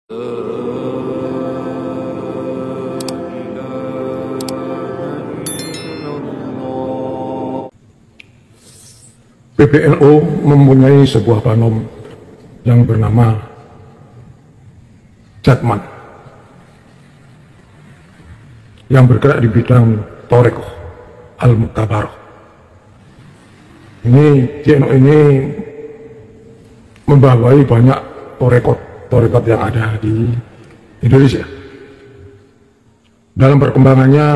PBNU mempunyai sebuah banom yang bernama Jatman yang bergerak di bidang Thorekoh Al-Muktabaroh. JNU ini membawahi banyak Thorekot yang ada di Indonesia. Dalam perkembangannya,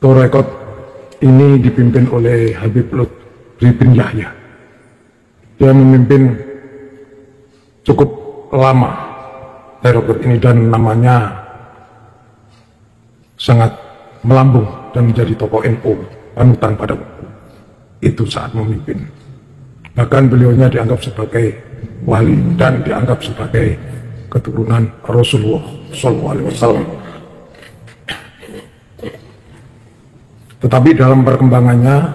Thorekot ini dipimpin oleh Habib Lutfi bin Yahya. Dia memimpin cukup lama Thorekot ini dan namanya sangat melambung dan menjadi tokoh NU panutan pada itu saat memimpin. Bahkan beliaunya dianggap sebagai wali dan dianggap sebagai keturunan Rasulullah SAW. Tetapi dalam perkembangannya,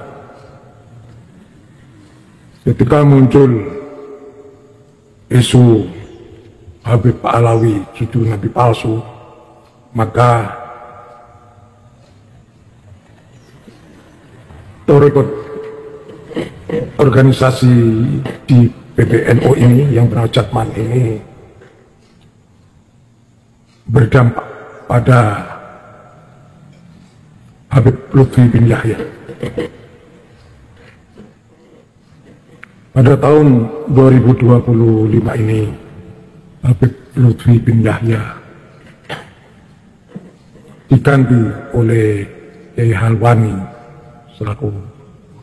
ketika muncul isu Habib Alawi cucu Nabi palsu, maka Thorekot, organisasi di PBNU ini yang bernama Jatman ini, berdampak pada Habib Lutfi bin Yahya. Pada tahun 2025 ini, Habib Lutfi bin Yahya diganti oleh Kiai Halwani selaku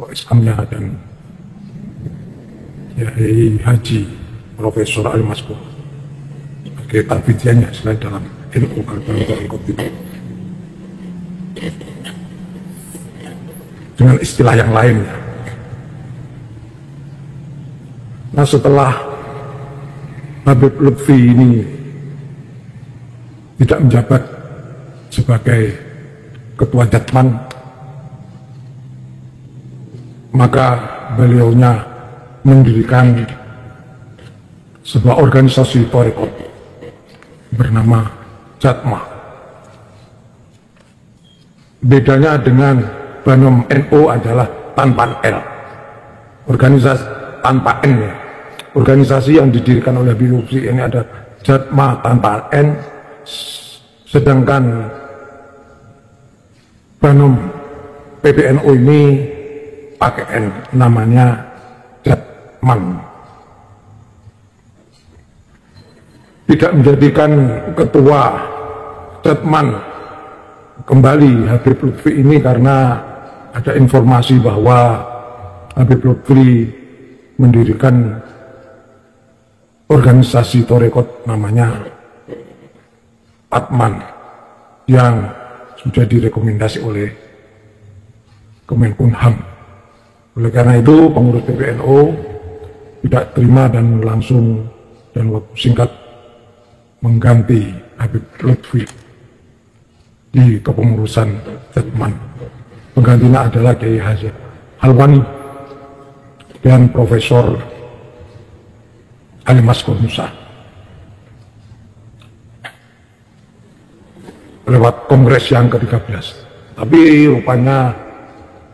Islamnya dan Kiai Haji Profesor Ali Maskur sebagai takbidiannya selain dalam NU Thorekot itu. Dengan istilah yang lainnya. Nah, setelah Habib Lutfi ini tidak menjabat sebagai ketua Jatman, maka beliaunya mendirikan sebuah organisasi Thorekot bernama Jatma. Bedanya dengan banom NU adalah tanpa L, organisasi tanpa N ya. Organisasi yang didirikan oleh Habib Lutfi ini ada Jatma tanpa N, sedangkan banom PBNU ini pakai N, namanya Jatman. Tidak menjadikan ketua Jatman kembali Habib Lutfi ini karena ada informasi bahwa Habib Lutfi mendirikan organisasi Thorekot namanya Atman yang sudah direkomendasi oleh Kemenkumham. Oleh karena itu pengurus PBNU tidak terima dan langsung dalam waktu singkat mengganti Habib Lutfi di kepengurusan Jatman. Penggantinya adalah Kiai Haji Halwani dan Profesor Ali Maskur Musa. Lewat kongres yang ke-13. Tapi rupanya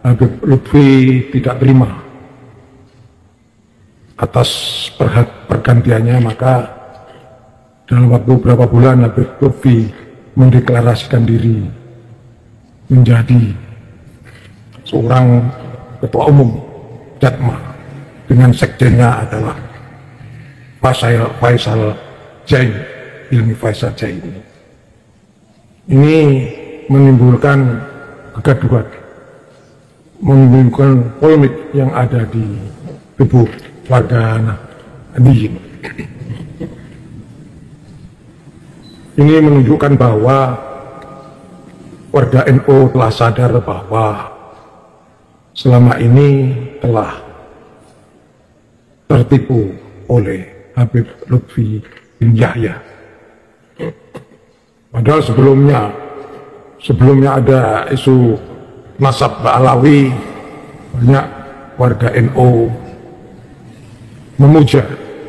Habib Lutfi tidak terima atas pergantiannya, maka dalam waktu beberapa bulan Habib Lutfi mendeklarasikan diri menjadi seorang ketua umum Jatma dengan sekjennya adalah Faisal Jain, Hilmi Faisal Jain. Ini menimbulkan kegaduhan, menimbulkan polemik yang ada di tubuh warga Nahdliyin. Ini menunjukkan bahwa warga NU telah sadar bahwa selama ini telah tertipu oleh Habib Lutfi bin Yahya. Padahal sebelumnya ada isu nasab Alawi, banyak warga NU memuja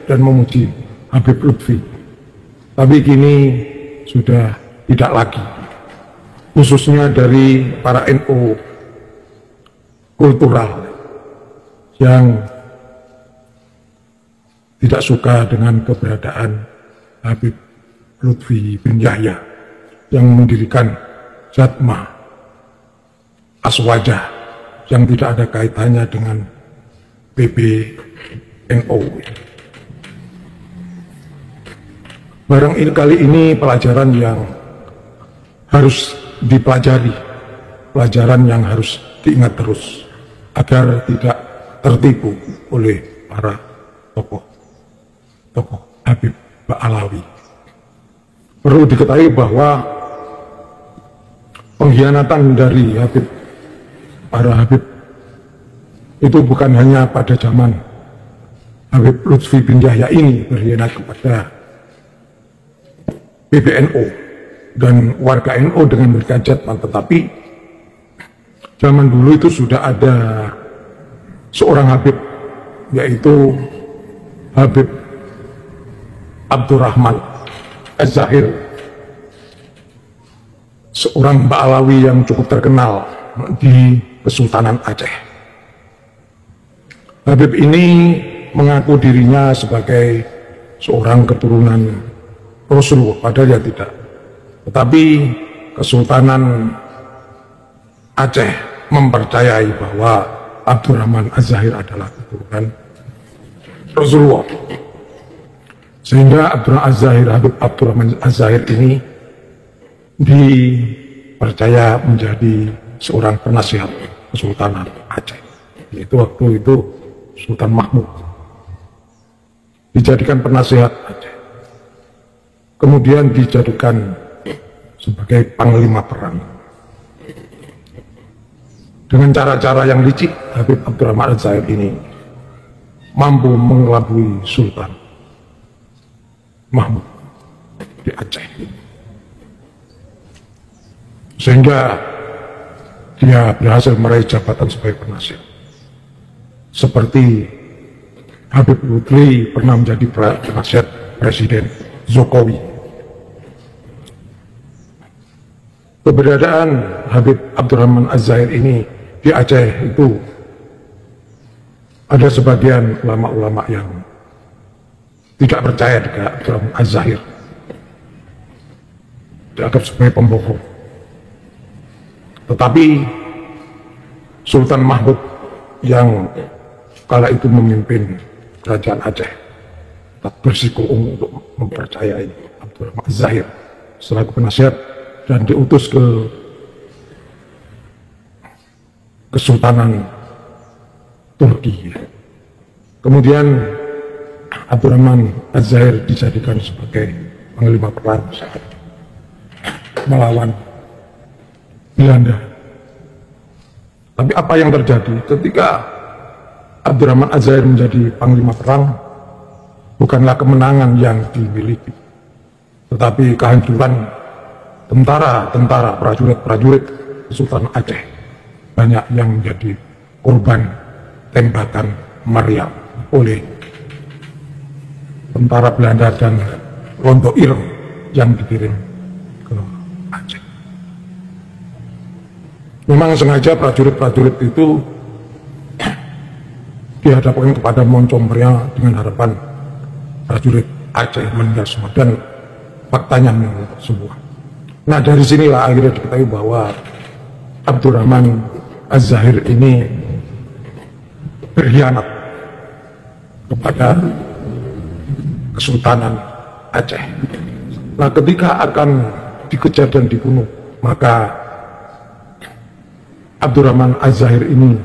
dan memuji Habib Lutfi. Tapi kini sudah tidak lagi, khususnya dari para NU kultural yang tidak suka dengan keberadaan Habib Lutfi bin Yahya yang mendirikan Jatma Aswajah yang tidak ada kaitannya dengan PBNU. Kali ini pelajaran yang harus dipelajari, pelajaran yang harus diingat terus agar tidak tertipu oleh para tokoh Habib Ba'alawi. Perlu diketahui bahwa pengkhianatan dari para Habib itu bukan hanya pada zaman Habib Lutfi bin Yahya ini berkhianat kepada PBNU dan warga NU dengan memberikan jatman, tetapi zaman dulu itu sudah ada seorang Habib, yaitu Habib Abdurrahman Az-Zahir, seorang Ba'alawi yang cukup terkenal di Kesultanan Aceh. Habib ini mengaku dirinya sebagai seorang keturunan Rasulullah, padahal ya tidak. Tetapi Kesultanan Aceh mempercayai bahwa Abdurrahman Az-Zahir adalah keturunan Rasulullah. Sehingga Habib Abdurrahman Az-Zahir ini dipercaya menjadi seorang penasihat Kesultanan Aceh. Yaitu waktu itu Sultan Mahmud dijadikan penasihat Aceh. Kemudian dijadikan sebagai panglima perang. Dengan cara-cara yang licik, Habib Abdurrahman Az-Zahir ini mampu mengelabui Sultan Mahmud di Aceh, sehingga dia berhasil meraih jabatan sebagai penasihat. Seperti Habib Lutfi pernah menjadi penasihat Presiden Jokowi. Keberadaan Habib Abdurrahman Az-Zahir ini di Aceh itu ada sebagian ulama-ulama yang tidak percaya dengan Abdurrahman Az-Zahir, dianggap sebagai pembohong. Tetapi Sultan Mahmud yang kala itu memimpin kerajaan Aceh tak bersikukuh untuk mempercayai Abdurrahman Az-Zahir selaku penasihat dan diutus ke Kesultanan Turki. Kemudian Abdurrahman Az-Zahir dijadikan sebagai panglima perang melawan Belanda. Tapi apa yang terjadi ketika Abdurrahman Az-Zahir menjadi panglima perang? Bukanlah kemenangan yang dimiliki, tetapi kehancuran tentara, prajurit Sultan Aceh. Banyak yang menjadi korban tembakan meriam oleh tentara Belanda dan Rondo Ireng yang dikirim ke Aceh. Memang sengaja prajurit-prajurit itu dihadapkan kepada moncong meriam dengan harapan prajurit Aceh meninggal semua, dan faktanya meninggal semua. Nah, dari sinilah akhirnya diketahui bahwa Abdurrahman Az-Zahir ini berkhianat kepada Kesultanan Aceh. Nah, ketika akan dikejar dan dibunuh, maka Abdurrahman Az-Zahir ini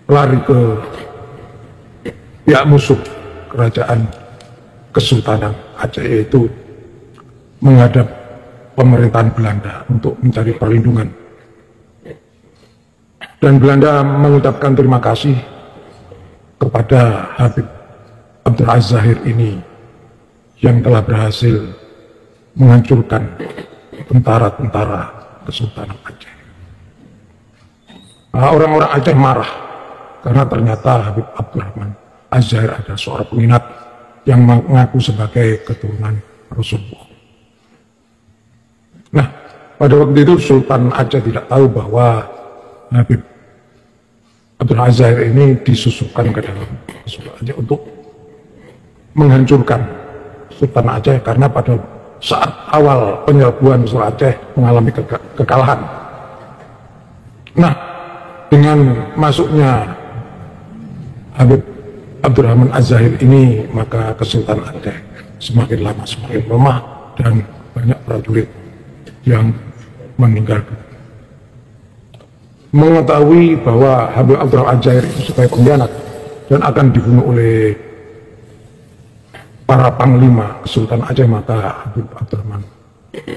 lari ke pihak musuh kerajaan Kesultanan Aceh, yaitu menghadap pemerintahan Belanda untuk mencari perlindungan. Dan Belanda mengucapkan terima kasih kepada Habib Abdurrahman Az-Zahir ini yang telah berhasil menghancurkan tentara-tentara Kesultanan Aceh. Nah, orang-orang Aceh marah karena ternyata Habib Abdurrahman Az-Zahir adalah seorang penginat yang mengaku sebagai keturunan Rasulullah. Nah, pada waktu itu Sultan Aceh tidak tahu bahwa Habib Abdul Az-Zahir ini disusukan ke dalam Sultan Aceh untuk menghancurkan Sultan Aceh, karena pada saat awal penyerbuan Sultan Aceh mengalami kekalahan. Nah, dengan masuknya Habib Abdurrahman Az-Zahir ini, maka Kesultanan Aceh semakin lama semakin lemah dan banyak prajurit yang meninggal. Mengetahui bahwa Habib Abdurrahman Az-Zahir itu sebagai pengkhianat dan akan dibunuh oleh para panglima Kesultanan Aceh, maka Habib Abdurrahman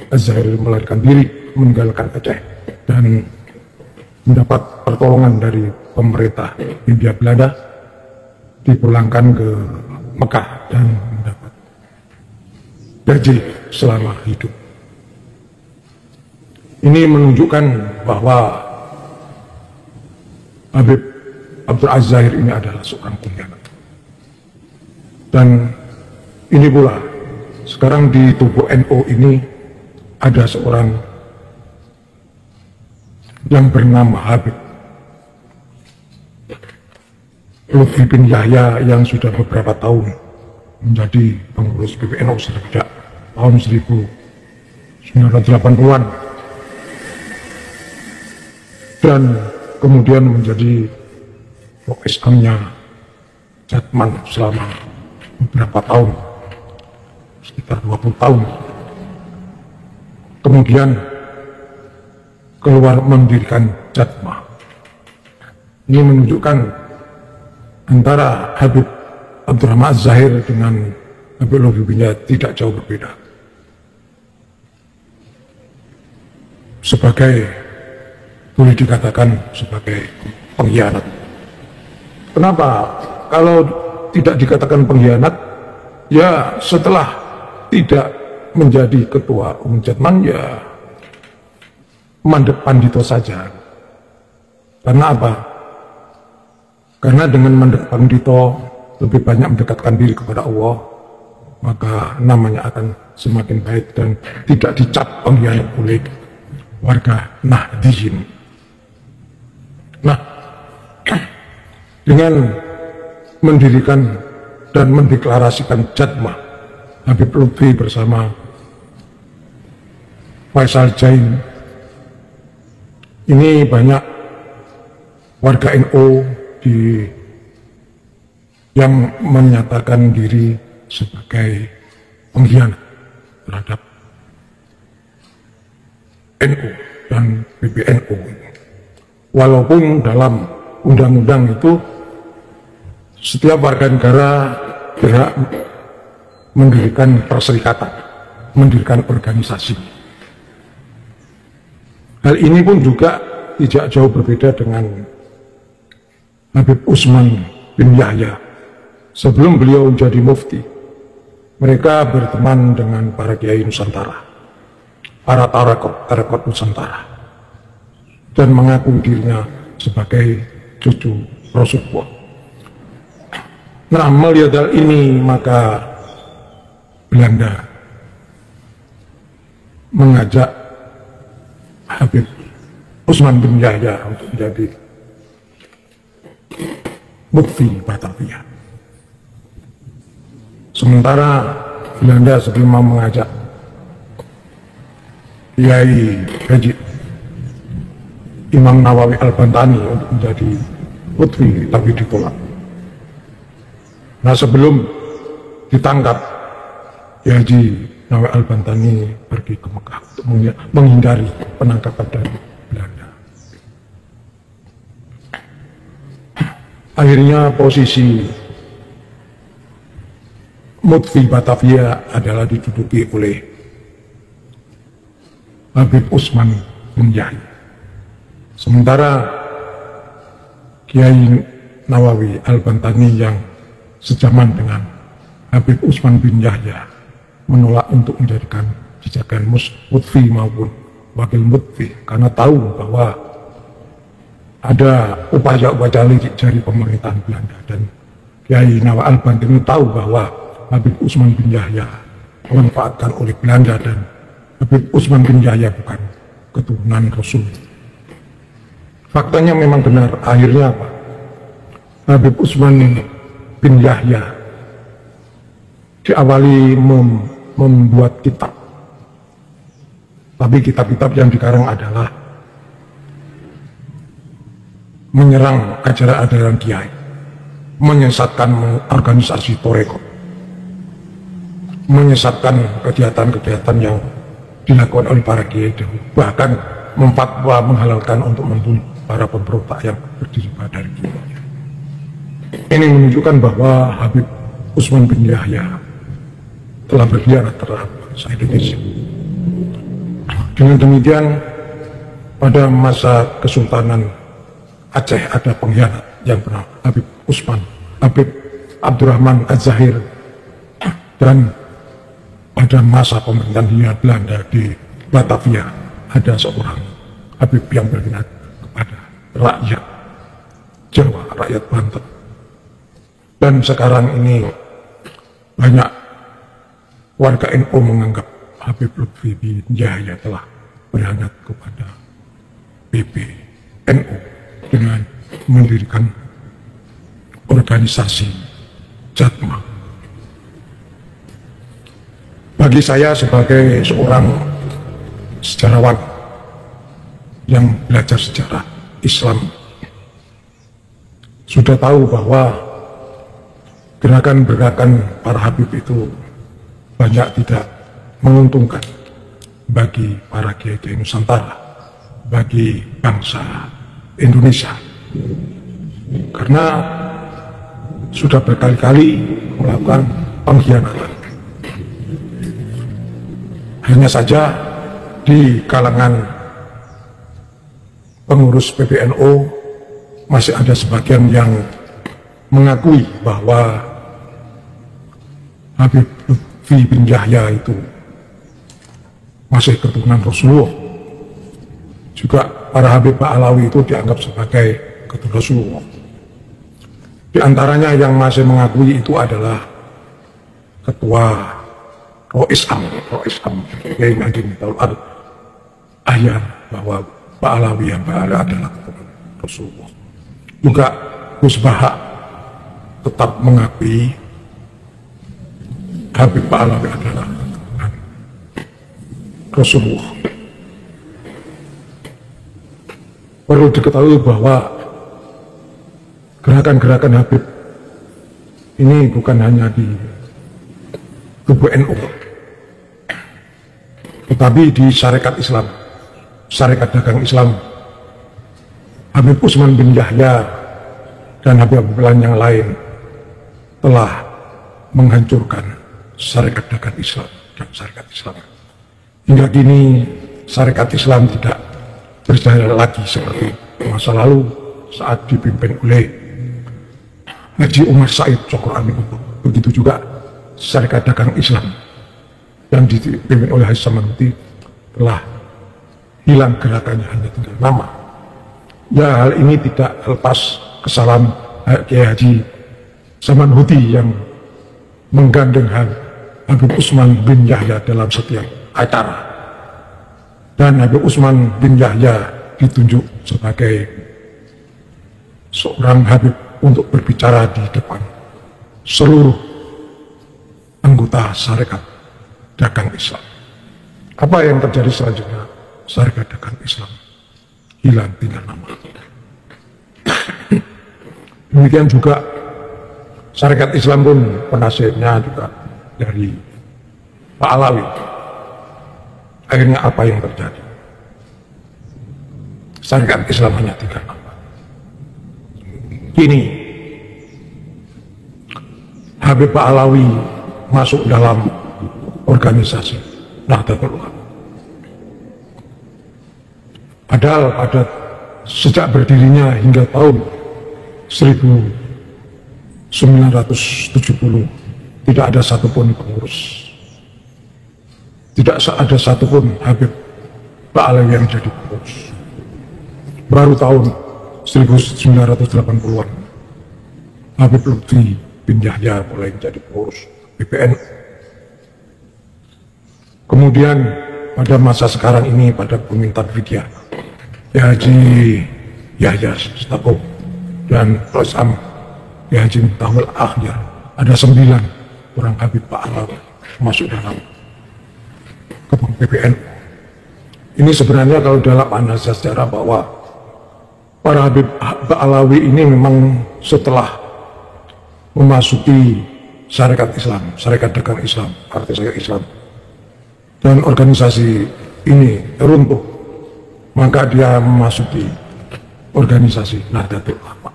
Az-Zahir melarikan diri, meninggalkan Aceh dan mendapat pertolongan dari pemerintah Hindia Belanda, dipulangkan ke Mekah dan mendapat gaji selama hidup. Ini menunjukkan bahwa Habib Abdul Az-Zahir ini adalah seorang pengkhianat. Dan ini pula, sekarang di tubuh NU ini ada seorang yang bernama Habib Lutfi bin Yahya, yang sudah beberapa tahun menjadi pengurus PBNU sejak tahun 1980-an dan kemudian menjadi Islamnya Jatman selama beberapa tahun, sekitar 20 tahun. Kemudian keluar mendirikan Jatma. Ini menunjukkan antara Habib Abdurrahman Az-Zahir dengan Habib Lutfi bin Yahya tidak jauh berbeda. Boleh dikatakan sebagai pengkhianat. Kenapa? Kalau tidak dikatakan pengkhianat, ya setelah tidak menjadi ketua umum Jatman, ya mandek pandito saja. Karena apa? Karena dengan mandek pandito lebih banyak mendekatkan diri kepada Allah, maka namanya akan semakin baik dan tidak dicap pengkhianat oleh warga Nahdliyin. Nah, dengan mendirikan dan mendeklarasikan Jatma, Habib Lutfi bersama Faisal Jain, ini banyak warga NU yang menyatakan diri sebagai pengkhianat terhadap NU dan PBNU. Walaupun dalam undang-undang itu setiap warga negara berhak mendirikan perserikatan, mendirikan organisasi. Hal ini pun juga tidak jauh berbeda dengan Habib Utsman bin Yahya. Sebelum beliau menjadi mufti, mereka berteman dengan para kiai Nusantara, para tarekat Nusantara, dan mengaku dirinya sebagai cucu Rasulullah. Nah, melihat hal ini, maka Belanda mengajak Habib Utsman bin Yahya untuk menjadi mufti Batavia. Sementara Belanda sebelum mengajak Kiai Haji Imam Nawawi Al-Bantani untuk menjadi mufti, tapi ditolak. Nah, sebelum ditangkap, Kiai Haji Nawawi Al-Bantani pergi ke Mekah untuk menghindari penangkapan dari Belanda. Akhirnya posisi mufti Batavia adalah diduduki oleh Habib Utsman bin Yahya. Sementara Kiai Nawawi Al-Bantani yang sejaman dengan Habib Utsman bin Yahya menolak untuk menjadikan mufti maupun wakil mufti, karena tahu bahwa ada upaya-upaya lirik dari pemerintahan Belanda, dan Kiai Nawa Al-Banteng tahu bahwa Habib Utsman bin Yahya dimanfaatkan oleh Belanda dan Habib Utsman bin Yahya bukan keturunan Rasul. Faktanya memang benar. Akhirnya apa? Habib Utsman bin Yahya diawali membuat kitab, tapi kitab-kitab yang dikarang adalah menyerang ajaran-ajaran kiai, menyesatkan organisasi Toreko, menyesatkan kegiatan-kegiatan yang dilakukan oleh para kiai dahulu, bahkan memfatwa menghalalkan untuk membunuh para pemberontak yang berdiri pada kiai. Ini menunjukkan bahwa Habib Utsman bin Yahya telah berkhianat terhadap bangsa Indonesia. Dengan demikian, pada masa Kesultanan Aceh ada pengkhianat yang bernama Habib Utsman, Habib Abdurrahman Az-Zahir, dan pada masa pemerintahan Hindia Belanda di Batavia ada seorang Habib yang berkhianat kepada rakyat Jawa, rakyat Banten. Dan sekarang ini banyak warga NU menganggap Habib Lutfi bin Yahya telah berkhianat kepada PBNU dengan mendirikan organisasi Jatma. Bagi saya sebagai seorang sejarawan yang belajar sejarah Islam, sudah tahu bahwa gerakan-gerakan para Habib itu banyak tidak menguntungkan bagi para kiai Nusantara, bagi bangsa Indonesia, karena sudah berkali-kali melakukan pengkhianatan. Hanya saja di kalangan pengurus PBNU masih ada sebagian yang mengakui bahwa Habib Lutfi bin Yahya itu masih keturunan Rasulullah. Juga para Habib Ba'alawi itu dianggap sebagai keturunan Rasulullah. Di antaranya yang masih mengakui itu adalah Ketua Rois Am, Kiai Nadim Taul Ahyar, bahwa Ba'alawi yang adalah keturunan Rasulullah. Juga Gus Bahak tetap mengakui Habib Ba'alawi adalah keturunan Rasulullah. Perlu diketahui bahwa gerakan-gerakan Habib ini bukan hanya di tubuh NU, tetapi di Syarikat Islam, Syarikat Dagang Islam. Habib Utsman bin Yahya dan Habib-habib yang lain telah menghancurkan Syarikat Dagang Islam dan Syarikat Islam. Hingga kini Syarikat Islam tidak berjaya lagi seperti masa lalu saat dipimpin oleh Haji Umar Said Cokro Aminoto. Begitu juga Syarikat Dagang Islam yang dipimpin oleh Haji Samanhudi telah hilang gerakannya, hanya tinggal nama. Ya, hal ini tidak lepas kesalahan Kiai Haji Samanhudi yang menggandeng Habib Utsman bin Yahya dalam setiap acara. Dan Habib Utsman bin Yahya ditunjuk sebagai seorang Habib untuk berbicara di depan seluruh anggota Syarikat Dagang Islam. Apa yang terjadi selanjutnya? Syarikat Dagang Islam hilang, tinggal nama. Demikian juga Syarikat Islam pun penasihatnya juga dari Pak Alawi. Akhirnya apa yang terjadi? Syarikat Islam hanya tinggal nama. Kini Habib Pak Alawi masuk dalam organisasi Nahdlatul Ulama. Padahal pada sejak berdirinya hingga tahun 1970 tidak ada satupun pengurus, tidak ada satupun Habib Ba'alawi yang jadi pengurus. Baru tahun 1980-an Habib Lutfi bin Yahya mulai menjadi pengurus PBNU. Kemudian pada masa sekarang ini, pada pemerintahan Widya, Haji Yahya Stakuf dan Rosam Haji Muhtawil Akhyar, ada 9 orang Habib Pak Alawi masuk dalam kepung PBNU. Ini sebenarnya kalau dalam analisis sejarah bahwa para Habib Pak Alawi ini memang setelah memasuki syarikat Islam, syarikat dagang Islam, partai syarikat Islam, dan organisasi ini runtuh, maka dia memasuki organisasi Nahdlatul Ulama.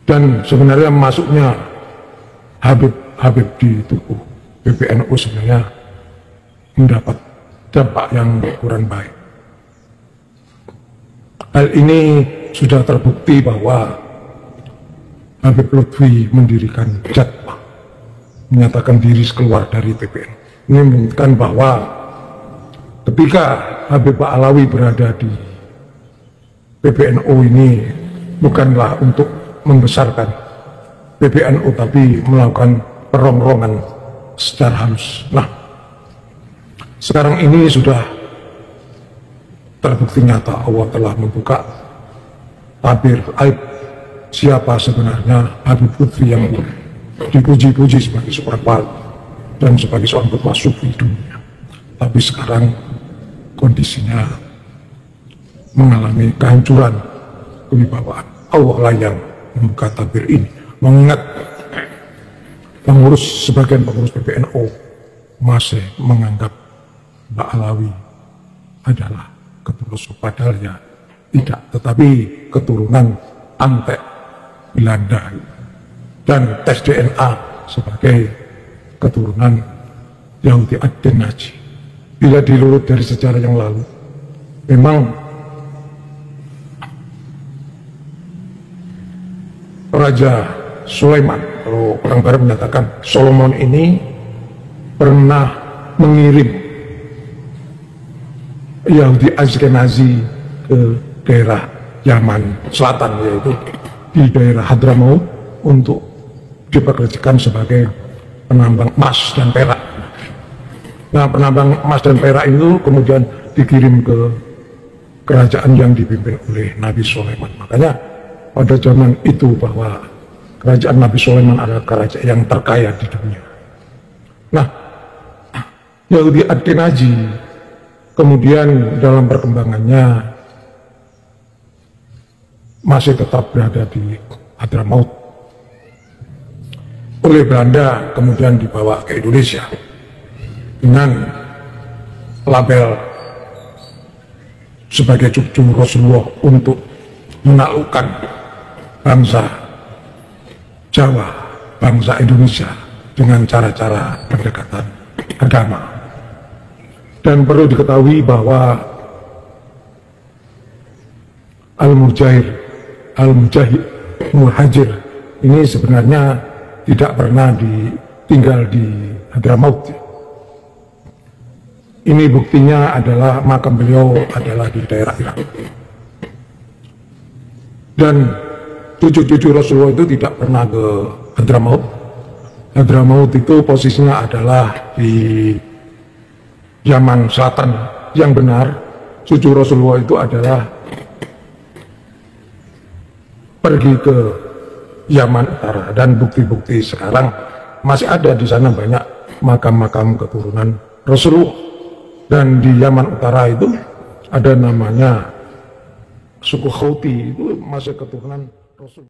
Dan sebenarnya masuknya Habib di tubuh PBNU sebenarnya mendapat dampak yang kurang baik. Hal ini sudah terbukti bahwa Habib Lutfi mendirikan Jatmah, menyatakan diri keluar dari PBNU. Ini menunjukkan bahwa ketika Habib Pak Alawi berada di PBNU ini bukanlah untuk membesarkan PBNU, tapi melakukan perongrongan secara halus. Nah, sekarang ini sudah terbukti nyata Allah telah membuka tabir aib siapa sebenarnya Habib Lutfi yang dipuji-puji sebagai seorang wali dan sebagai seorang petua sufi dunia. Tapi sekarang kondisinya mengalami kehancuran kewibawaan. Allah lah yang membuka tabir ini, mengingat sebagian pengurus PBNU masih menganggap Pak Alawi adalah keturunan, padahal ya tidak, tetapi keturunan Antek Belanda dan tes DNA sebagai keturunan Yahudi Ashkenazi. Bila dilurut dari sejarah yang lalu, memang Raja Sulaiman, kalau orang barat menyatakan Solomon ini pernah mengirim Yahudi Ashkenazi ke daerah Yaman Selatan, yaitu di daerah Hadramaut, untuk dipekerjakan sebagai penambang emas dan perak. Nah, penambang emas dan perak itu kemudian dikirim ke kerajaan yang dipimpin oleh Nabi Sulaiman. Makanya pada zaman itu bahwa kerajaan Nabi Sulaiman adalah kerajaan yang terkaya di dunia. Nah, Yahudi Ashkenazi kemudian dalam perkembangannya masih tetap berada di Hadramaut. Oleh Belanda kemudian dibawa ke Indonesia dengan label sebagai cucu Rasulullah untuk menaklukkan bangsa Jawa, bangsa Indonesia dengan cara-cara pendekatan agama. Dan perlu diketahui bahwa Al-Mujahid Muhajir ini sebenarnya tidak pernah tinggal di Hadramaut. Ini buktinya adalah makam beliau adalah di daerah Irak. Dan cucu-cucu Rasulullah itu tidak pernah ke Hadramaut. Hadramaut itu posisinya adalah di Yaman Selatan. Yang benar, cucu Rasulullah itu adalah pergi ke Yaman Utara, dan bukti-bukti sekarang masih ada di sana banyak makam-makam keturunan Rasulullah. Dan di Yaman Utara itu ada namanya suku Houthi, itu masih keturunan Rasul.